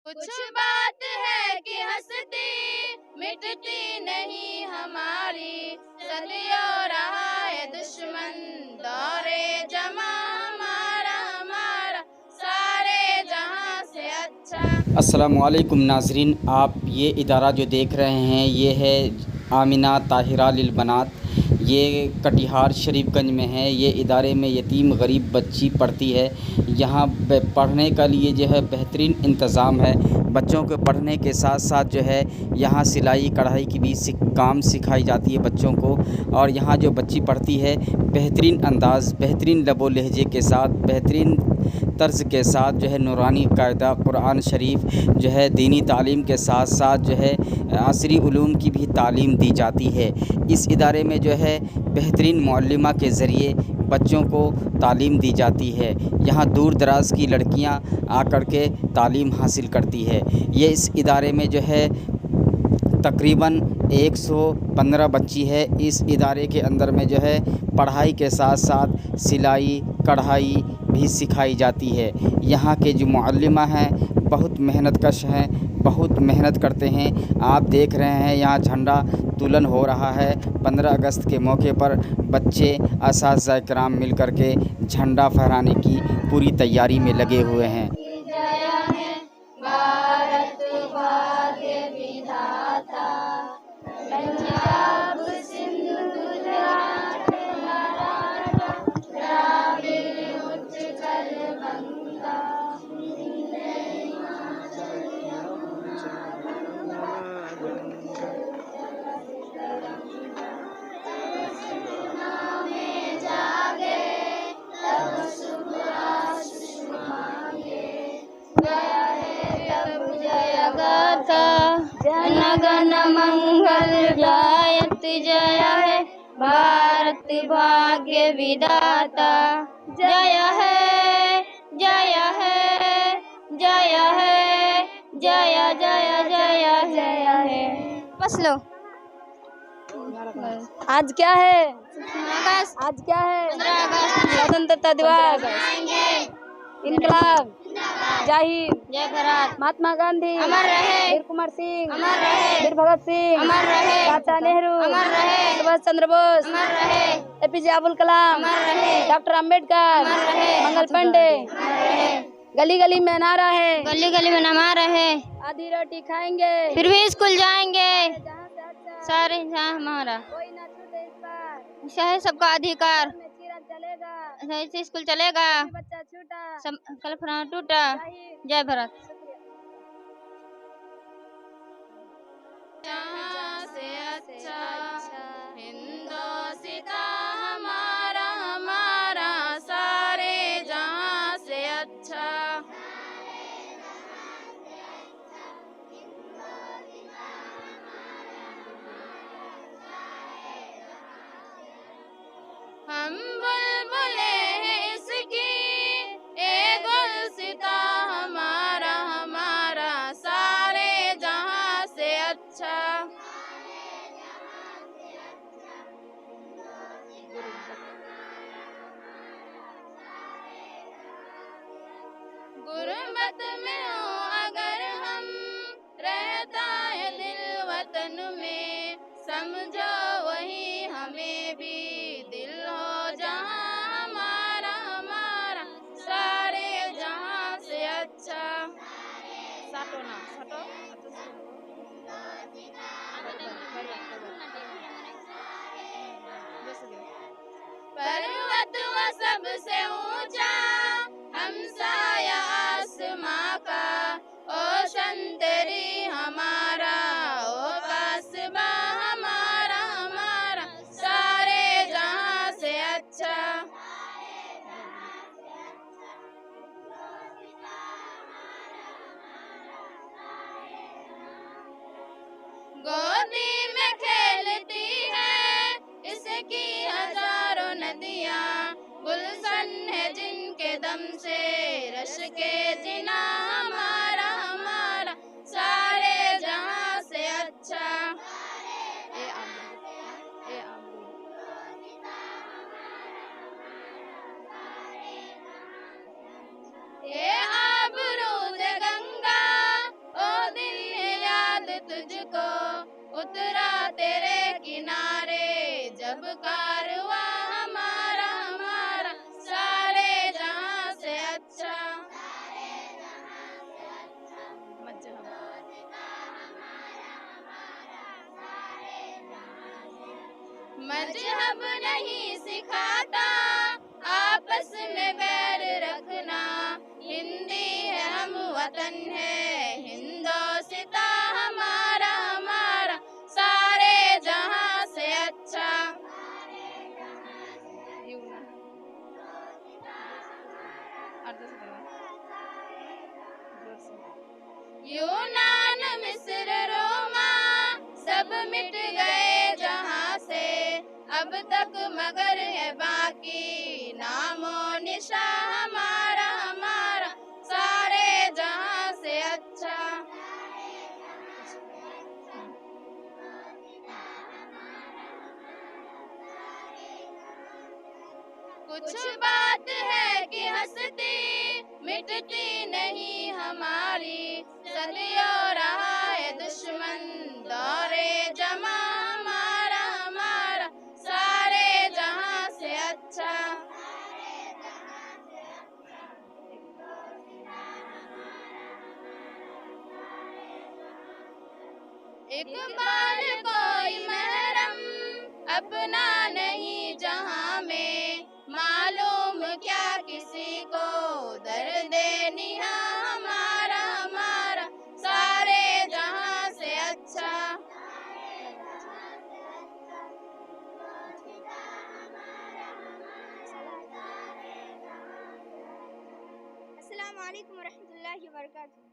कुछ बात है कि हंसती मिटती नहीं हमारी, सदियों रहा है दुश्मन दौरे जमा हमारा हमारा सारे जहां से अच्छा। अस्सलामुअलैकुम नाज़रीन, आप ये इदारा जो देख रहे हैं ये है आमिना ताहिरा लिल बनात। ये कटिहार शरीफगंज में है। ये इदारे में यतीम गरीब बच्ची पढ़ती है। यहाँ पढ़ने का लिए जो है बेहतरीन इंतज़ाम है। बच्चों को पढ़ने के साथ साथ जो है यहाँ सिलाई कढ़ाई की भी काम सिखाई जाती है बच्चों को। और यहाँ जो बच्ची पढ़ती है बेहतरीन अंदाज़, बेहतरीन लबो लहजे के साथ, बेहतरीन तर्ज़ के साथ जो है नूरानी कायदा कुरान शरीफ जो है दीनी तालीम के साथ साथ जो है असरी उलूम की भी तालीम दी जाती है। इस इदारे में जो है बेहतरीन मुअल्लिमा के ज़रिए बच्चों को तालीम दी जाती है। यहाँ दूर दराज़ की लड़कियाँ आकर के तालीम हासिल करती है। ये इस इदारे में जो है तकरीबन 115 बच्ची है। इस इदारे के अंदर में जो है पढ़ाई के साथ साथ सिलाई कढ़ाई भी सिखाई जाती है। यहाँ के जो मुअल्लिमा हैं बहुत मेहनतकश हैं, बहुत मेहनत करते हैं। आप देख रहे हैं यहाँ झंडा तोलन हो रहा है। 15 अगस्त के मौके पर बच्चे असातिज़ा किराम मिल कर के झंडा फहराने की पूरी तैयारी में लगे हुए हैं। भारत भाग्य विधाता, पंजाब सिंधु गुजरात मराठा द्राविड़ उत्कल गंगा, में जागे तब शुभ आशीष मांगे, गया है तब जय गाथा, जन गण मंगल गायत जय है भारत भाग्य विधाता, जय है जय है जय है जय जय जय जय है। बस लो। आज क्या है? आज क्या है? 15 अगस्त स्वतंत्रता दिवस, इनकलाब, जाहिर, जय भारत, महात्मा गांधी अमर रहे, वीर कुमार सिंह अमर रहे, वीर भगत सिंह अमर रहे, चाचा नेहरू अमर रहे, सुभाष चंद्र बोस अमर रहे, एपीजे अब्दुल कलाम अमर रहे, डॉक्टर अंबेडकर अमर रहे, मंगल पांडे। अमर रहे, गली गली में नारा है, गली गली में नमा रहे, आधी रोटी खाएंगे फिर भी स्कूल जाएंगे, जहाँ से अच्छा सारे जहाँ हमारा कोई ना छूटे इस पार, चाहे सबका अधिकार, में चिराग चलेगा ऐसे स्कूल चलेगा, बच्चा छूटा सब कल्पना टूटा। जाहिर। जय भारत। जहाँ से अच्छा हिंदोसिता हमारा हमारा सारे जहाँ से अच्छा। हम बुलबुले हैं इसकी ए गुलसिता हमारा हमारा सारे जहाँ से अच्छा। गुर्बत में हो अगर हम रहता है दिल वतन में, समझो वही हमें भी दिल हो जहाँ हमारा हमारा सारे जहाँ से अच्छा। साटो ना साटो पर्वत व सबसे ऊंचा हमसाया आसमां का, ओशन तेरी हमारा ओ कास्बा हमारा हमारा सारे जहाँ से अच्छा। गोदी में खेलती है इसकी हजारों नदियाँ, गुलशन है जिनके दम से रश के जिना हमारा हमारा सारे जहाँ से अच्छा। ये आबरूद गंगा तुझको, उतरा तेरे किनारे जब कारवां हमारा हमारा सारे जहां से अच्छा। मजहब मजहब नहीं सिखाता आपस में बैर रखना, हिंदी है हम वतन है हिंदोस्तां हमारा हमारा सारे जहां से अच्छा। यूं ना। यूनान मिस्र रोमा सब मिट गए जहां से, अब तक मगर है बाकी नामो निशा हमारा हमारा सारे जहां से अच्छा। कुछ बात है कि हंसती मिटती नहीं हमारी, सदियों रहा है दुश्मन दौरे जमा हमारा हमारा सारे जहां से अच्छा। इकबाल कोई महरम अपना नहीं जहां में, मालूम क्या किसी को दर्द निहा हमारा हमारा सारे जहां से अच्छा। अस्सलाम वालेकुम रहमतुल्लाहि व बरकातहू।